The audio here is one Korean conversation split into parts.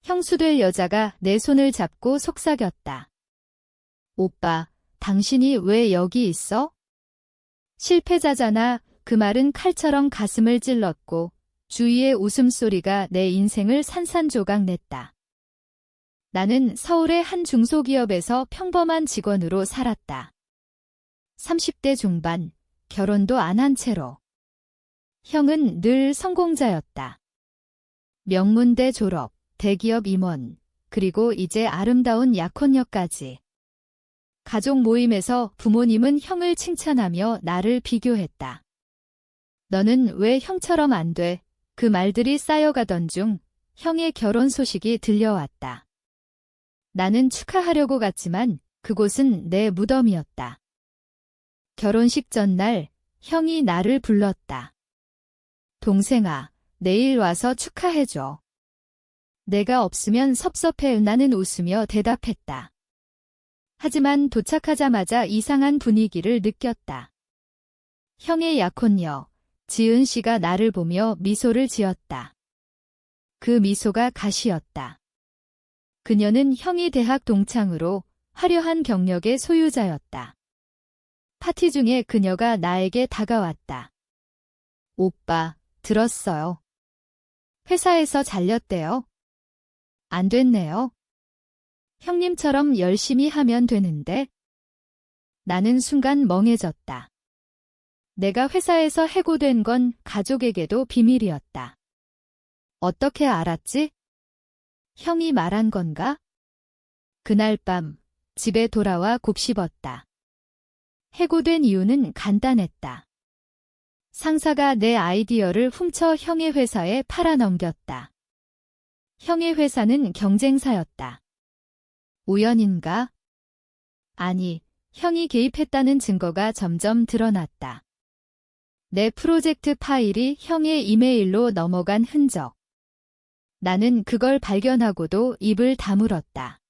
형수 될 여자가 내 손을 잡고 속삭였다. 오빠, 당신이 왜 여기 있어? 실패자잖아. 그 말은 칼처럼 가슴을 찔렀고 주위의 웃음소리가 내 인생을 산산조각 냈다. 나는 서울의 한 중소기업에서 평범한 직원으로 살았다. 30대 중반, 결혼도 안 한 채로. 형은 늘 성공자였다. 명문대 졸업, 대기업 임원, 그리고 이제 아름다운 약혼녀까지. 가족 모임에서 부모님은 형을 칭찬하며 나를 비교했다. 너는 왜 형처럼 안 돼? 그 말들이 쌓여가던 중 형의 결혼 소식이 들려왔다. 나는 축하하려고 갔지만 그곳은 내 무덤이었다. 결혼식 전날 형이 나를 불렀다. 동생아, 내일 와서 축하해줘. 내가 없으면 섭섭해. 나는 웃으며 대답했다. 하지만 도착하자마자 이상한 분위기를 느꼈다. 형의 약혼녀, 지은 씨가 나를 보며 미소를 지었다. 그 미소가 가시였다. 그녀는 형이 대학 동창으로 화려한 경력의 소유자였다. 파티 중에 그녀가 나에게 다가왔다. 오빠, 들었어요. 회사에서 잘렸대요. 안 됐네요. 형님처럼 열심히 하면 되는데. 나는 순간 멍해졌다. 내가 회사에서 해고된 건 가족에게도 비밀이었다. 어떻게 알았지? 형이 말한 건가? 그날 밤 집에 돌아와 곱씹었다. 해고된 이유는 간단했다. 상사가 내 아이디어를 훔쳐 형의 회사에 팔아넘겼다. 형의 회사는 경쟁사였다. 우연인가? 아니, 형이 개입했다는 증거가 점점 드러났다. 내 프로젝트 파일이 형의 이메일로 넘어간 흔적. 나는 그걸 발견하고도 입을 다물었다.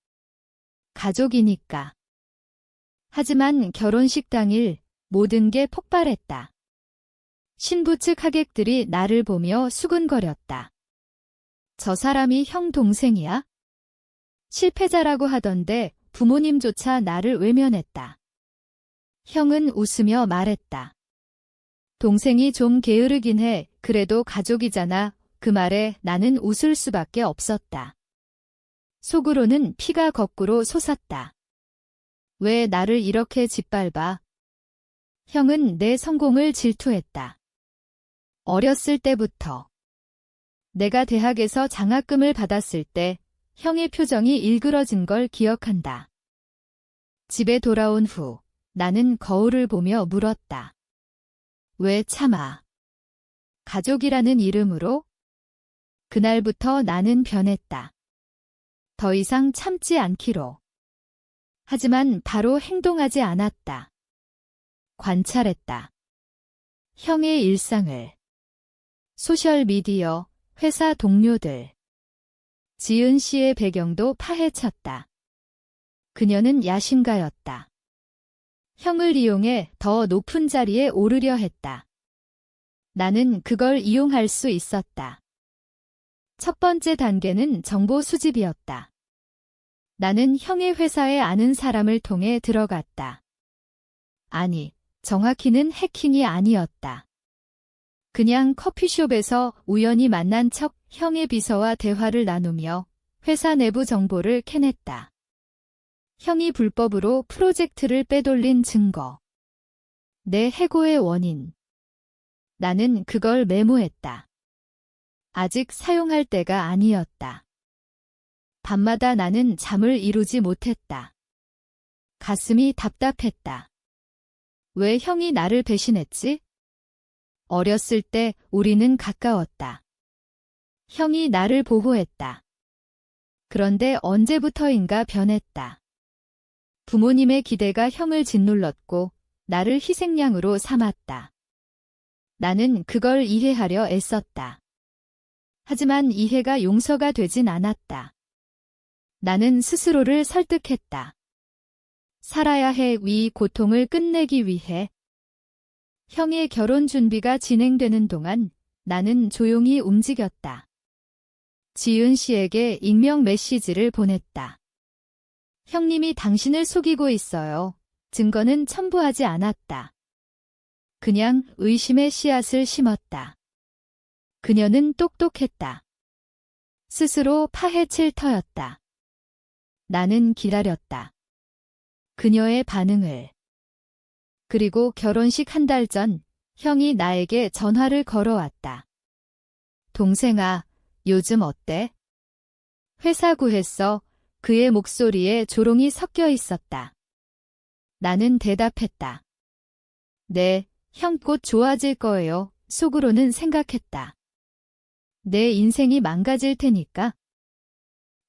가족이니까. 하지만 결혼식 당일 모든 게 폭발했다. 신부 측 하객들이 나를 보며 수근거렸다. 저 사람이 형 동생이야? 실패자라고 하던데 부모님조차 나를 외면했다. 형은 웃으며 말했다. 동생이 좀 게으르긴 해. 그래도 가족이잖아. 그 말에 나는 웃을 수밖에 없었다. 속으로는 피가 거꾸로 솟았다. 왜 나를 이렇게 짓밟아? 형은 내 성공을 질투했다. 어렸을 때부터. 내가 대학에서 장학금을 받았을 때 형의 표정이 일그러진 걸 기억한다. 집에 돌아온 후 나는 거울을 보며 물었다. 왜 참아? 가족이라는 이름으로? 그날부터 나는 변했다. 더 이상 참지 않기로. 하지만 바로 행동하지 않았다. 관찰했다. 형의 일상을. 소셜미디어, 회사 동료들. 지은 씨의 배경도 파헤쳤다. 그녀는 야심가였다. 형을 이용해 더 높은 자리에 오르려 했다. 나는 그걸 이용할 수 있었다. 첫 번째 단계는 정보 수집이었다. 나는 형의 회사에 아는 사람을 통해 들어갔다. 아니, 정확히는 해킹이 아니었다. 그냥 커피숍에서 우연히 만난 척 형의 비서와 대화를 나누며 회사 내부 정보를 캐냈다. 형이 불법으로 프로젝트를 빼돌린 증거. 내 해고의 원인. 나는 그걸 메모했다. 아직 사용할 때가 아니었다. 밤마다 나는 잠을 이루지 못했다. 가슴이 답답했다. 왜 형이 나를 배신했지? 어렸을 때 우리는 가까웠다. 형이 나를 보호했다. 그런데 언제부터인가 변했다. 부모님의 기대가 형을 짓눌렀고 나를 희생양으로 삼았다. 나는 그걸 이해하려 애썼다. 하지만 이해가 용서가 되진 않았다. 나는 스스로를 설득했다. 살아야 해. 이 고통을 끝내기 위해. 형의 결혼 준비가 진행되는 동안 나는 조용히 움직였다. 지은 씨에게 익명 메시지를 보냈다. 형님이 당신을 속이고 있어요. 증거는 첨부하지 않았다. 그냥 의심의 씨앗을 심었다. 그녀는 똑똑했다. 스스로 파헤칠 터였다. 나는 기다렸다. 그녀의 반응을. 그리고 결혼식 한 달 전, 형이 나에게 전화를 걸어왔다. 동생아, 요즘 어때? 회사 구했어. 그의 목소리에 조롱이 섞여 있었다. 나는 대답했다. 네, 형 곧 좋아질 거예요. 속으로는 생각했다. 내 인생이 망가질 테니까.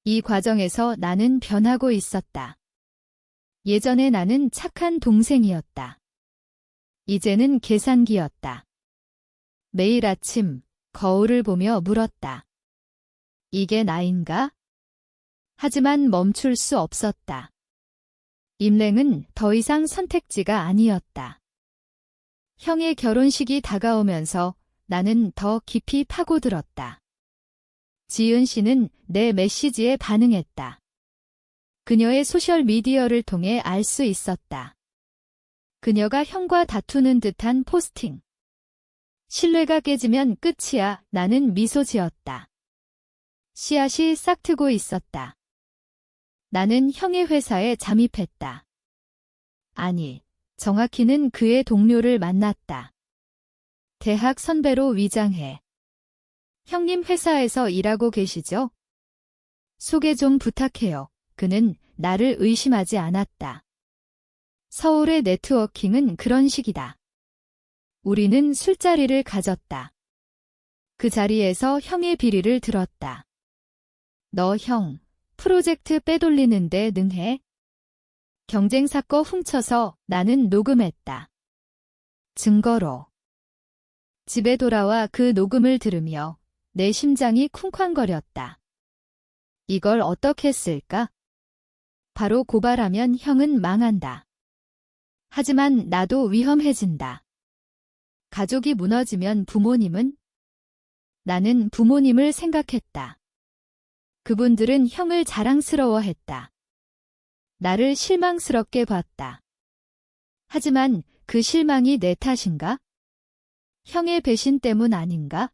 이 과정에서 나는 변하고 있었다. 예전에 나는 착한 동생이었다. 이제는 계산기였다. 매일 아침 거울을 보며 물었다. 이게 나인가? 하지만 멈출 수 없었다. 임랭은 더 이상 선택지가 아니었다. 형의 결혼식이 다가오면서 나는 더 깊이 파고들었다. 지은 씨는 내 메시지에 반응했다. 그녀의 소셜미디어를 통해 알 수 있었다. 그녀가 형과 다투는 듯한 포스팅. 신뢰가 깨지면 끝이야. 나는 미소 지었다. 씨앗이 싹트고 있었다. 나는 형의 회사에 잠입했다. 아니, 정확히는 그의 동료를 만났다. 대학 선배로 위장해. 형님 회사에서 일하고 계시죠? 소개 좀 부탁해요. 그는 나를 의심하지 않았다. 서울의 네트워킹은 그런 식이다. 우리는 술자리를 가졌다. 그 자리에서 형의 비리를 들었다. 너 형, 프로젝트 빼돌리는데 능해? 경쟁사 거 훔쳐서 나는 녹음했다. 증거로. 집에 돌아와 그 녹음을 들으며 내 심장이 쿵쾅거렸다. 이걸 어떻게 쓸까? 바로 고발하면 형은 망한다. 하지만 나도 위험해진다. 가족이 무너지면 부모님은? 나는 부모님을 생각했다. 그분들은 형을 자랑스러워했다. 나를 실망스럽게 봤다. 하지만 그 실망이 내 탓인가? 형의 배신 때문 아닌가?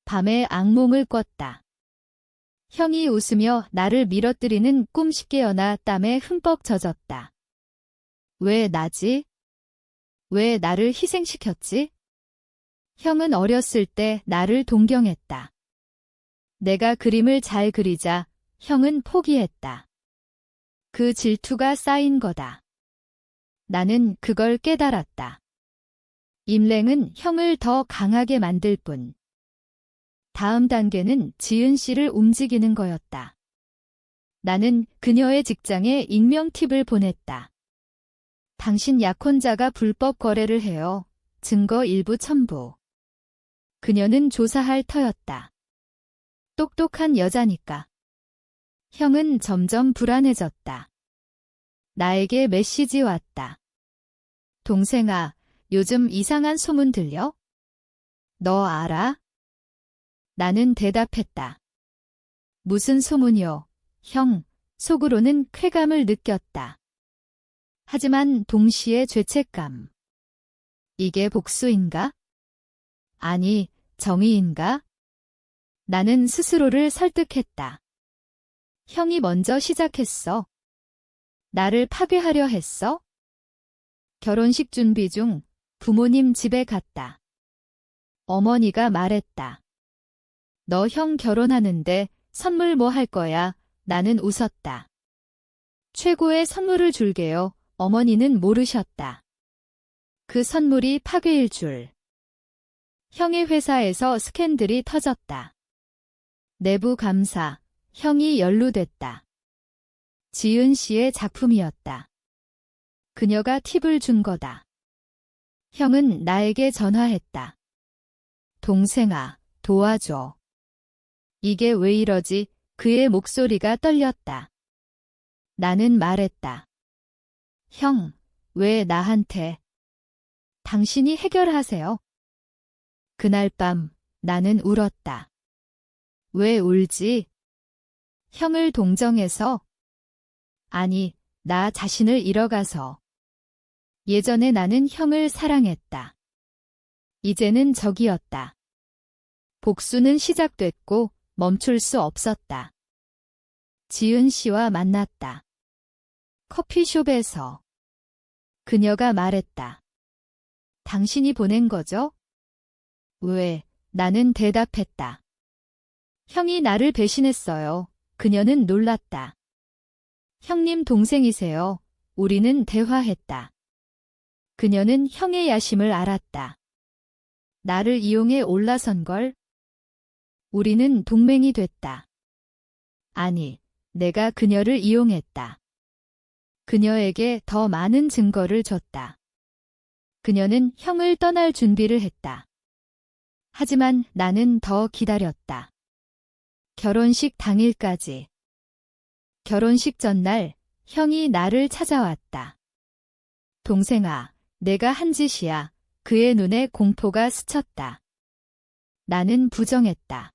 밤에 악몽을 꿨다. 형이 웃으며 나를 밀어뜨리는 꿈씩 깨어나 땀에 흠뻑 젖었다. 왜 나지? 왜 나를 희생시켰지? 형은 어렸을 때 나를 동경했다. 내가 그림을 잘 그리자 형은 포기했다. 그 질투가 쌓인 거다. 나는 그걸 깨달았다. 임랭은 형을 더 강하게 만들 뿐. 다음 단계는 지은 씨를 움직이는 거였다. 나는 그녀의 직장에 익명 팁을 보냈다. 당신 약혼자가 불법 거래를 해요. 증거 일부 첨부. 그녀는 조사할 터였다. 똑똑한 여자니까. 형은 점점 불안해졌다. 나에게 메시지 왔다. 동생아, 요즘 이상한 소문 들려? 너 알아? 나는 대답했다. 무슨 소문이요? 형, 속으로는 쾌감을 느꼈다. 하지만 동시에 죄책감. 이게 복수인가? 아니, 정의인가? 나는 스스로를 설득했다. 형이 먼저 시작했어. 나를 파괴하려 했어? 결혼식 준비 중 부모님 집에 갔다. 어머니가 말했다. 너 형 결혼하는데 선물 뭐 할 거야? 나는 웃었다. 최고의 선물을 줄게요. 어머니는 모르셨다. 그 선물이 파괴일 줄. 형의 회사에서 스캔들이 터졌다. 내부 감사, 형이 연루됐다. 지은 씨의 작품이었다. 그녀가 팁을 준 거다. 형은 나에게 전화했다. 동생아, 도와줘. 이게 왜 이러지? 그의 목소리가 떨렸다. 나는 말했다. 형, 왜 나한테? 당신이 해결하세요. 그날 밤 나는 울었다. 왜 울지? 형을 동정해서? 아니, 나 자신을 잃어가서. 예전에 나는 형을 사랑했다. 이제는 적이었다. 복수는 시작됐고 멈출 수 없었다. 지은 씨와 만났다. 커피숍에서. 그녀가 말했다. 당신이 보낸 거죠? 왜? 나는 대답했다. 형이 나를 배신했어요. 그녀는 놀랐다. 형님 동생이세요. 우리는 대화했다. 그녀는 형의 야심을 알았다. 나를 이용해 올라선 걸? 우리는 동맹이 됐다. 아니, 내가 그녀를 이용했다. 그녀에게 더 많은 증거를 줬다. 그녀는 형을 떠날 준비를 했다. 하지만 나는 더 기다렸다. 결혼식 당일까지. 결혼식 전날 형이 나를 찾아왔다. 동생아, 내가 한 짓이야. 그의 눈에 공포가 스쳤다. 나는 부정했다.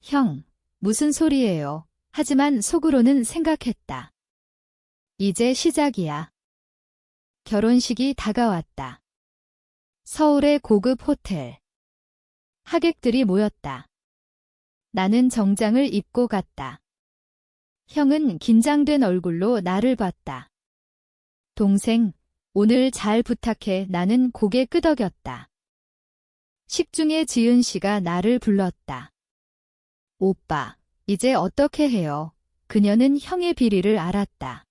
형, 무슨 소리예요? 하지만 속으로는 생각했다. 이제 시작이야. 결혼식이 다가왔다. 서울의 고급 호텔. 하객들이 모였다. 나는 정장을 입고 갔다. 형은 긴장된 얼굴로 나를 봤다. 동생, 오늘 잘 부탁해. 나는 고개 끄덕였다. 식중에 지은 씨가 나를 불렀다. 오빠, 이제 어떻게 해요? 그녀는 형의 비리를 알았다.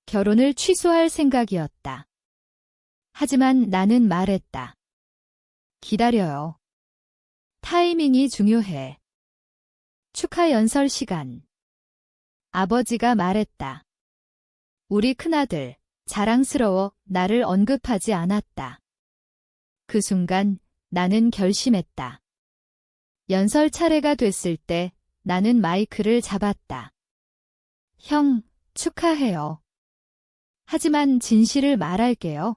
결혼을 취소할 생각이었다. 하지만 나는 말했다. 기다려요. 타이밍이 중요해. 축하 연설 시간. 아버지가 말했다. 우리 큰아들, 자랑스러워. 나를 언급하지 않았다. 그 순간 나는 결심했다. 연설 차례가 됐을 때 나는 마이크를 잡았다. 형, 축하해요. 하지만 진실을 말할게요.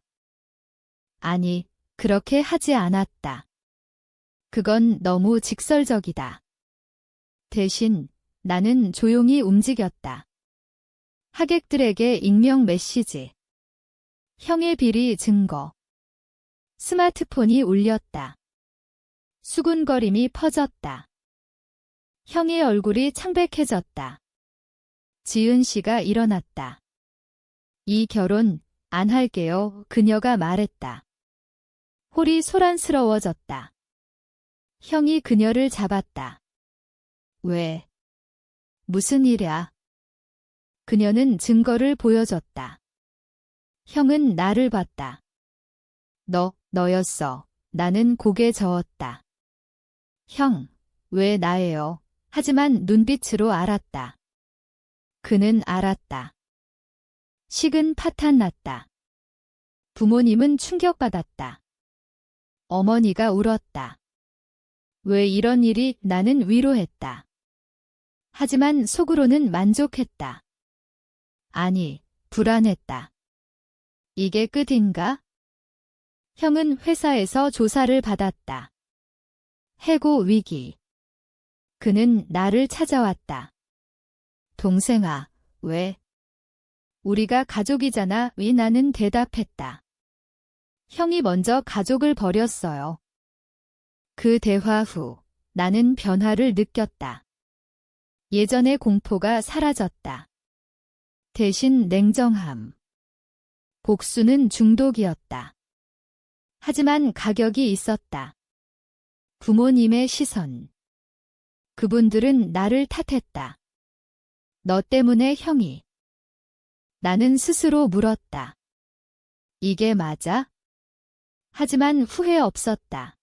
아니, 그렇게 하지 않았다. 그건 너무 직설적이다. 대신 나는 조용히 움직였다. 하객들에게 익명 메시지. 형의 비리 증거. 스마트폰이 울렸다. 수군거림이 퍼졌다. 형의 얼굴이 창백해졌다. 지은 씨가 일어났다. 이 결혼 안 할게요. 그녀가 말했다. 홀이 소란스러워졌다. 형이 그녀를 잡았다. 왜? 무슨 일이야? 그녀는 증거를 보여줬다. 형은 나를 봤다. 너였어. 나는 고개 저었다. 형, 왜 나예요? 하지만 눈빛으로 알았다. 그는 알았다. 식은 파탄 났다. 부모님은 충격받았다. 어머니가 울었다. 왜 이런 일이? 나는 위로했다. 하지만 속으로는 만족했다. 아니, 불안했다. 이게 끝인가? 형은 회사에서 조사를 받았다. 해고 위기. 그는 나를 찾아왔다. 동생아, 왜? 우리가 가족이잖아. 왜? 나는 대답했다. 형이 먼저 가족을 버렸어요. 그 대화 후 나는 변화를 느꼈다. 예전의 공포가 사라졌다. 대신 냉정함. 복수는 중독이었다. 하지만 가격이 있었다. 부모님의 시선. 그분들은 나를 탓했다. 너 때문에 형이. 나는 스스로 물었다. 이게 맞아? 하지만 후회 없었다.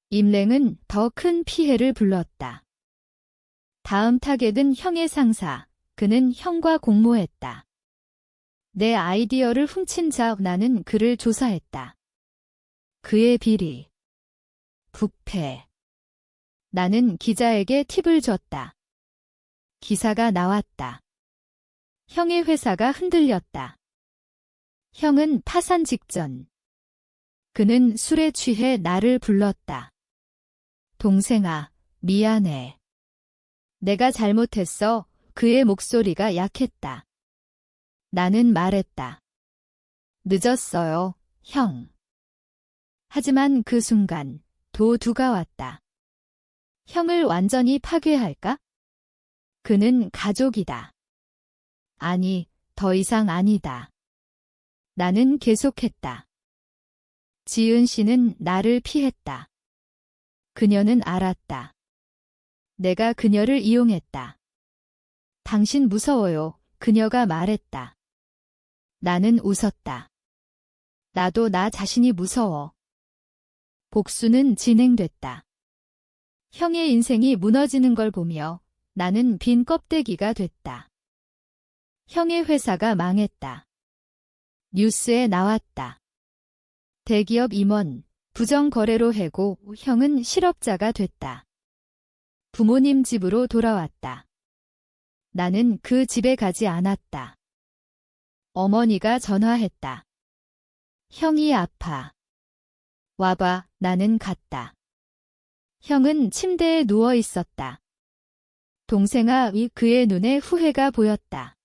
임랭은 더 큰 피해를 불렀다. 다음 타겟은 형의 상사. 그는 형과 공모했다. 내 아이디어를 훔친 자. 나는 그를 조사했다. 그의 비리. 부패. 나는 기자에게 팁을 줬다. 기사가 나왔다. 형의 회사가 흔들렸다. 형은 파산 직전. 그는 술에 취해 나를 불렀다. 동생아, 미안해. 내가 잘못했어. 그의 목소리가 약했다. 나는 말했다. 늦었어요, 형. 하지만 그 순간 도두가 왔다. 형을 완전히 파괴할까? 그는 가족이다. 아니, 더 이상 아니다. 나는 계속했다. 지은 씨는 나를 피했다. 그녀는 알았다. 내가 그녀를 이용했다. 당신 무서워요. 그녀가 말했다. 나는 웃었다. 나도 나 자신이 무서워. 복수는 진행됐다. 형의 인생이 무너지는 걸 보며 나는 빈 껍데기가 됐다. 형의 회사가 망했다. 뉴스에 나왔다. 대기업 임원, 부정거래로 해고 형은 실업자가 됐다. 부모님 집으로 돌아왔다. 나는 그 집에 가지 않았다. 어머니가 전화했다. 형이 아파. 와봐. 나는 갔다. 형은 침대에 누워 있었다. 동생아, 그의 눈에 후회가 보였다.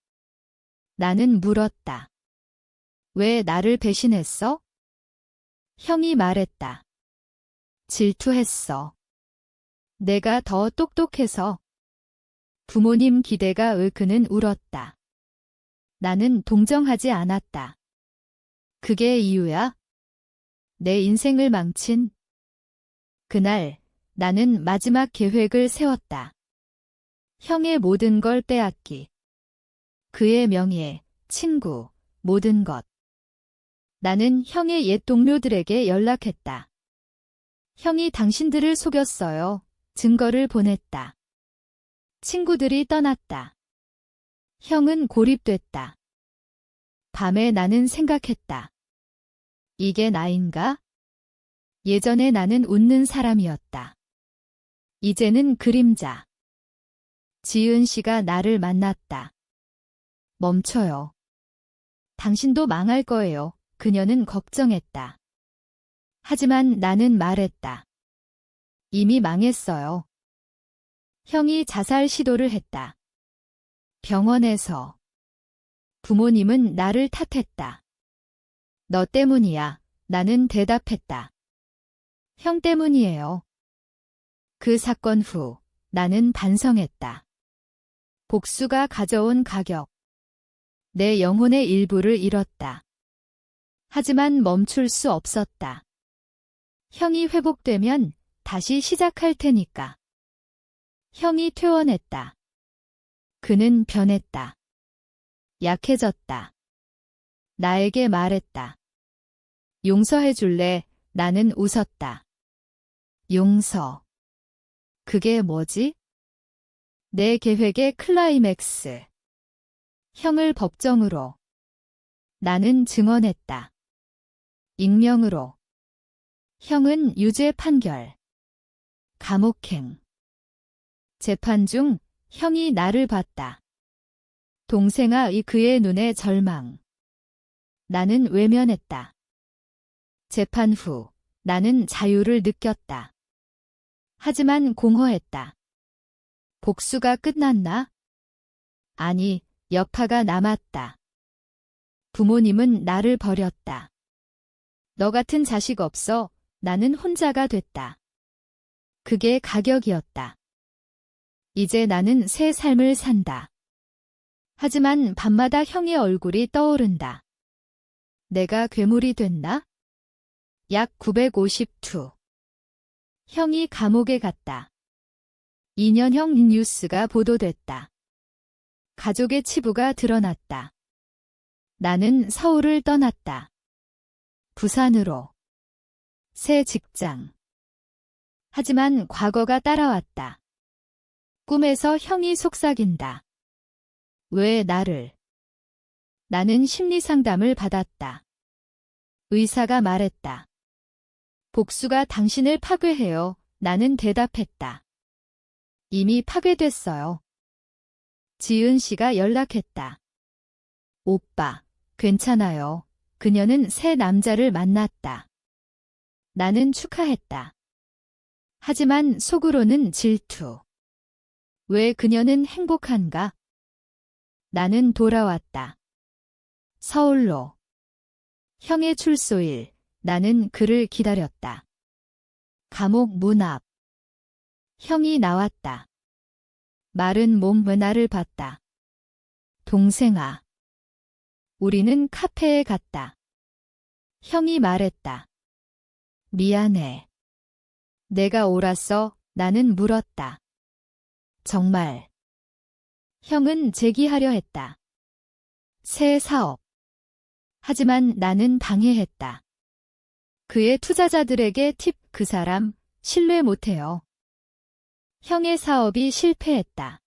나는 물었다. 왜 나를 배신했어? 형이 말했다. 질투했어. 내가 더 똑똑해서. 부모님 기대가 그는 울었다. 나는 동정하지 않았다. 그게 이유야? 내 인생을 망친. 그날 나는 마지막 계획을 세웠다. 형의 모든 걸 빼앗기. 그의 명예, 친구, 모든 것. 나는 형의 옛 동료들에게 연락했다. 형이 당신들을 속였어요. 증거를 보냈다. 친구들이 떠났다. 형은 고립됐다. 밤에 나는 생각했다. 이게 나인가? 예전에 나는 웃는 사람이었다. 이제는 그림자. 지은 씨가 나를 만났다. 멈춰요. 당신도 망할 거예요. 그녀는 걱정했다. 하지만 나는 말했다. 이미 망했어요. 형이 자살 시도를 했다. 병원에서. 부모님은 나를 탓했다. 너 때문이야. 나는 대답했다. 형 때문이에요. 그 사건 후 나는 반성했다. 복수가 가져온 가격. 내 영혼의 일부를 잃었다. 하지만 멈출 수 없었다. 형이 회복되면 다시 시작할 테니까. 형이 퇴원했다. 그는 변했다. 약해졌다. 나에게 말했다. 용서해 줄래? 나는 웃었다. 용서. 그게 뭐지? 내 계획의 클라이맥스. 형을 법정으로. 나는 증언했다. 익명으로. 형은 유죄 판결. 감옥행. 재판 중 형이 나를 봤다. 동생아, 그의 눈에 절망. 나는 외면했다. 재판 후 나는 자유를 느꼈다. 하지만 공허했다. 복수가 끝났나? 아니, 여파가 남았다. 부모님은 나를 버렸다. 너 같은 자식 없어. 나는 혼자가 됐다. 그게 가격이었다. 이제 나는 새 삶을 산다. 하지만 밤마다 형의 얼굴이 떠오른다. 내가 괴물이 됐나? 약 952. 형이 감옥에 갔다. 2년형 뉴스가 보도됐다. 가족의 치부가 드러났다. 나는 서울을 떠났다. 부산으로. 새 직장. 하지만 과거가 따라왔다. 꿈에서 형이 속삭인다. 왜 나를? 나는 심리상담을 받았다. 의사가 말했다. 복수가 당신을 파괴해요. 나는 대답했다. 이미 파괴됐어요. 지은 씨가 연락했다. 오빠, 괜찮아요. 그녀는 새 남자를 만났다. 나는 축하했다. 하지만 속으로는 질투. 왜 그녀는 행복한가? 나는 돌아왔다. 서울로. 형의 출소일, 나는 그를 기다렸다. 감옥 문 앞. 형이 나왔다. 마른 몸 나를 봤다. 동생아. 우리는 카페에 갔다. 형이 말했다. 미안해. 내가 옳았어, 나는 물었다. 정말. 형은 제기하려 했다. 새 사업. 하지만 나는 방해했다. 그의 투자자들에게 팁 그 사람 신뢰 못해요. 형의 사업이 실패했다.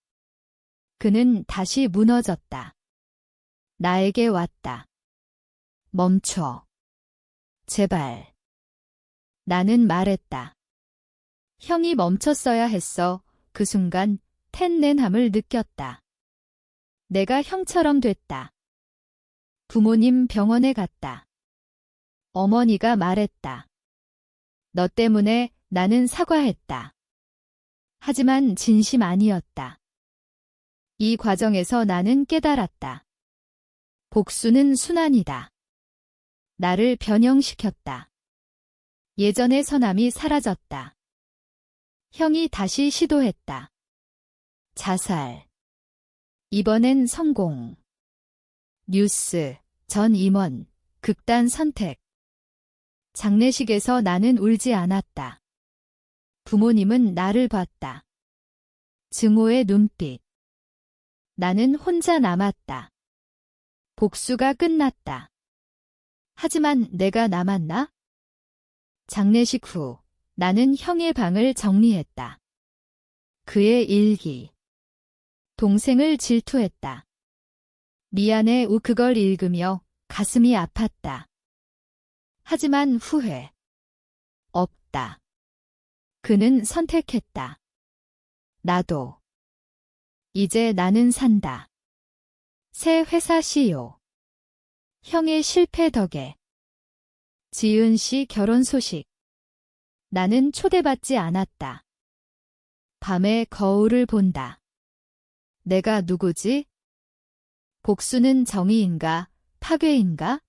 그는 다시 무너졌다. 나에게 왔다. 멈춰. 제발. 나는 말했다. 형이 멈췄어야 했어. 그 순간 텐넨함을 느꼈다. 내가 형처럼 됐다. 부모님 병원에 갔다. 어머니가 말했다. 너 때문에 나는 사과했다. 하지만 진심 아니었다. 이 과정에서 나는 깨달았다. 복수는 순환이다. 나를 변형시켰다. 예전의 선함이 사라졌다. 형이 다시 시도했다. 자살. 이번엔 성공. 뉴스, 전 임원, 극단 선택. 장례식에서 나는 울지 않았다. 부모님은 나를 봤다. 증오의 눈빛. 나는 혼자 남았다. 복수가 끝났다. 하지만 내가 남았나? 장례식 후 나는 형의 방을 정리했다. 그의 일기. 동생을 질투했다. 미안해 우 그걸 읽으며 가슴이 아팠다. 하지만 후회. 없다. 그는 선택했다. 나도. 이제 나는 산다. 새 회사 CEO. 형의 실패 덕에. 지은 씨 결혼 소식. 나는 초대받지 않았다. 밤에 거울을 본다. 내가 누구지? 복수는 정의인가, 파괴인가?